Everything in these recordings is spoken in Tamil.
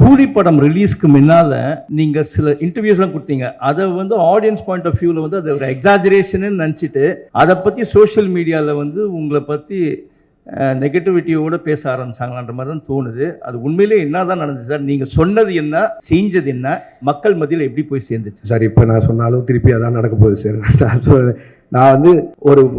கூலி படம் ரிலீஸ்க்கு முன்னால் நீங்கள் சில இன்டர்வியூஸ்லாம் கொடுத்தீங்க. அதை வந்து ஆடியன்ஸ் பாயிண்ட் ஆஃப் வியூவில் வந்து அது ஒரு எக்ஸாஜரேஷன்னு நினச்சிட்டு அதை பற்றி சோஷியல் மீடியாவில் வந்து உங்களை பற்றி நெகட்டிவிட்டியோடு பேச ஆரம்பிச்சாங்களான்ற மாதிரி தான் தோணுது. அது உண்மையிலே என்ன தான் நடந்துச்சு சார்? நீங்கள் சொன்னது என்ன, செஞ்சது என்ன, மக்கள் மத்தியில் எப்படி போய் சேர்ந்துச்சு சார்? இப்போ நான் சொன்னாலும் திருப்பி அதான் நடக்க போகுது சார். நான் வந்து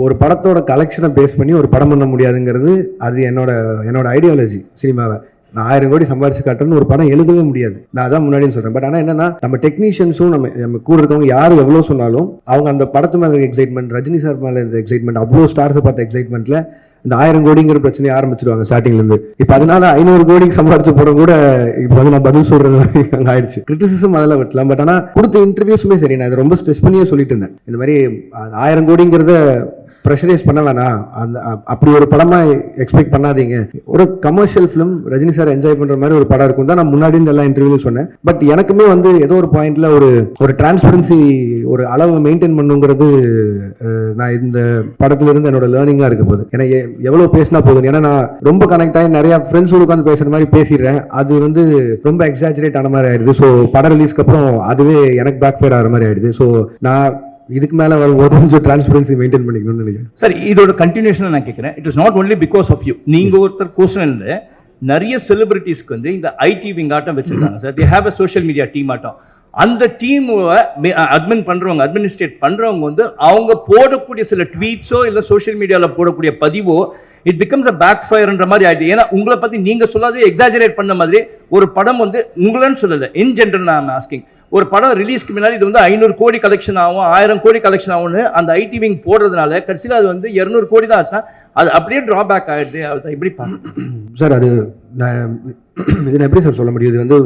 ஒரு படத்தோட கலெக்ஷனை பேஸ் பண்ணி ஒரு படம் பண்ண முடியாதுங்கிறது அது என்னோட ஐடியாலஜி. சினிமாவை நான் 1000 கோடி சம்பாரிச்சு காட்டுறேன்னு ஒரு படம் எழுதவே முடியாது. நான் அதான் முன்னாடியும் சொல்கிறேன். பட் ஆனால் என்னன்னா, நம்ம டெக்னீஷியன்ஸும் நம்ம கூட இருக்கவங்க யார் எவ்வளோ சொன்னாலும் அவங்க அந்த படத்து மேலே எக்ஸைட்மெண்ட், ரஜினி சார் மேலே இந்த எக்ஸைட்மெண்ட், அவ்வளோ ஸ்டார்ஸை பார்த்த எக்ஸைட்மெண்ட்டில் இந்த 1000 கோடிங்கிற பிரச்சனையை ஆரம்பிச்சிருவாங்க ஸ்டார்டிங்லேருந்து. இப்போ அதனால 500 கோடிக்கு சம்பாரிச்ச படம் கூட இப்போ வந்து நான் பதில் சொல்கிறது அங்கே ஆயிடுச்சு. கிரிட்டிசிசம் அதெல்லாம் விட்டலாம். பட் ஆனால் கொடுத்த இன்டர்வியூஸுமே சரி, நான் இதை ரொம்ப ஸ்ட்ரெஸ் பண்ணியே சொல்லிட்டு இருந்தேன். இந்த மாதிரி 1000 கோடிங்கிறத ப்ரெஷரைஸ் பண்ண வேணாம், அந்த அப்படி ஒரு படமாக எக்ஸ்பெக்ட் பண்ணாதீங்க. ஒரு commercial film Rajini sir enjoy பண்ணுற மாதிரி ஒரு படம் இருக்கும் தான் நான் முன்னாடி எல்லா இன்டர்வியூலையும் சொன்னேன். பட் எனக்குமே வந்து ஏதோ ஒரு பாயிண்ட்ல ஒரு டிரான்ஸ்பரன்சி, ஒரு அளவை மெயின்டைன் பண்ணுங்கிறது நான் இந்த படத்துல இருந்து என்னோட லேர்னிங்காக இருக்க போகுது. ஏன்னா எவ்வளோ பேசினா போதும். ஏன்னா நான் ரொம்ப கனெக்ட் ஆகி நிறைய ஃப்ரெண்ட்ஸோடு உட்காந்து பேசுகிற மாதிரி பேசிடுறேன். அது வந்து ரொம்ப எக்ஸாஜரேட் ஆன மாதிரி ஆயிடுது. ஸோ படம் ரிலீஸ்க்கு அப்புறம் அதுவே எனக்கு பேக் ஃபயர் ஆகிற மாதிரி ஆயிடுது. ஸோ நான் இதுக்கு மேலே கொஞ்சம் டிரான்ஸ்பரன்சி மெயின்டைன் பண்ணிக்கணும்னு நினைக்கிறேன். சார், இதோட கண்டினியூஷன் நான் கேட்குறேன். It is not only because of you. நீங்கள் ஒருத்தர் கோஷனில் நிறைய செலிபிரிட்டிஸ்க்கு வந்து இந்த ஐடி விங் ஆட்டம் வச்சிருக்காங்க sir. They have a social media team ஆட்டம். அந்த டீமை அட்மினிஸ்ட்ரேட் பண்ணுறவங்க வந்து அவங்க போடக்கூடிய சில ட்வீட்ஸோ இல்லை சோஷியல் மீடியாவில் போடக்கூடிய பதிவோ இட் பிகம்ஸ் அ பேக் ஃபயர்ன்ற மாதிரி ஆயிடுது. ஏன்னா உங்களை பற்றி நீங்கள் சொல்லாதே எக்ஸாஜரேட் பண்ண மாதிரி ஒரு படம் வந்து உங்களன்னு சொல்லலை, இன் ஜென்ரல் நான் ஆஸ்கிங். ஒரு படம் ரிலீஸ்க்கு முன்னாடி இது வந்து 500 கோடி கலெக்ஷன் ஆகும், 1000 கோடி கலெக்ஷன் ஆகும்னு அந்த ஐடி விங் போடுறதுனால கடைசியில் அது வந்து 200 கோடி தான் ஆச்சுன்னா அது அப்படியே ட்ராபேக் ஆகிடுது. அது எப்படி சார்? அது நான் எப்படி சார் சொல்ல முடியும்? இது வந்து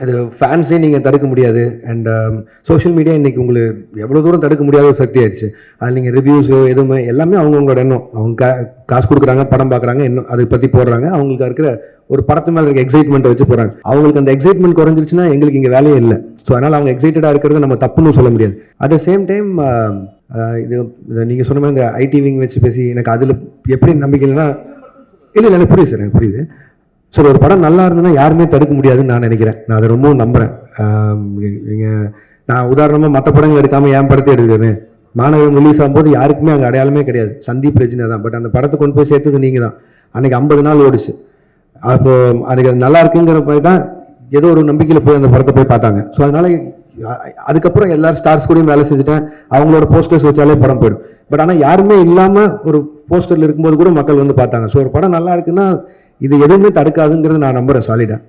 அது ஃபேன்ஸே நீங்கள் தடுக்க முடியாது. அண்ட் சோஷியல் மீடியா இன்றைக்கி உங்களுக்கு எவ்வளோ தூரம் தடுக்க முடியாத ஒரு சக்தி ஆயிடுச்சு. அது நீங்கள் ரிவ்யூஸோ எதுவுமே எல்லாமே அவங்களோட எண்ணம். அவங்க காசு கொடுக்குறாங்க, படம் பார்க்குறாங்க, இன்னும் அதை பற்றி போடுறாங்க. அவங்களுக்கு இருக்கிற ஒரு படத்து மேலே இருக்க எக்ஸைட்மெண்ட்டை வச்சு போகிறாங்க. அவங்களுக்கு அந்த எக்ஸைட்மெண்ட் குறைஞ்சிருச்சுன்னா எங்களுக்கு இங்கே வேலையே இல்லை. ஸோ அதனால் அவங்க எக்ஸைட்டடாக இருக்கிறத நம்ம தப்புன்னு சொல்ல முடியாது. அட் த சேம் டைம் இது நீங்கள் சொன்ன மாதிரி இந்த ஐடி விங் வச்சு பேசி எனக்கு அதில் எப்படி நம்பிக்கை இல்லைன்னா, இல்லை எனக்கு புரியுது சார், எனக்கு புரியுது. ஸோ ஒரு படம் நல்லா இருந்ததுன்னா யாருமே தடுக்க முடியாதுன்னு நான் நினைக்கிறேன். நான் அதை ரொம்பவும் நம்புகிறேன். நான் உதாரணமாக மற்ற படங்கள் எடுக்காமல் என் படத்தை எடுக்கிறேன். மாணவன் ரிலீஸ் ஆகும்போது யாருக்குமே அங்கே அடையாளமே கிடையாது. சந்தீப் ரஜினி தான். பட் அந்த படத்தை கொண்டு போய் சேர்த்தது நீங்கள் தான். அன்றைக்கி 50 நாள் ஓடிச்சு. அப்போ அதுக்கு நல்லா இருக்குங்கிற மாதிரி தான் ஏதோ ஒரு நம்பிக்கையில் போய் அந்த படத்தை போய் பார்த்தாங்க. ஸோ அதனால் அதுக்கப்புறம் எல்லாரும் ஸ்டார்ஸ் கூடயும் வேலை செஞ்சுட்டேன். அவங்களோட போஸ்டர்ஸ் வச்சாலே படம் போயிடும். பட் ஆனால் யாருமே இல்லாமல் ஒரு போஸ்டரில் இருக்கும்போது கூட மக்கள் வந்து பார்த்தாங்க. ஸோ ஒரு படம் நல்லா இருக்குன்னா இது எதுவுமே தடுக்காதுங்கிறது நான் நம்புகிறேன் சாலிடாக.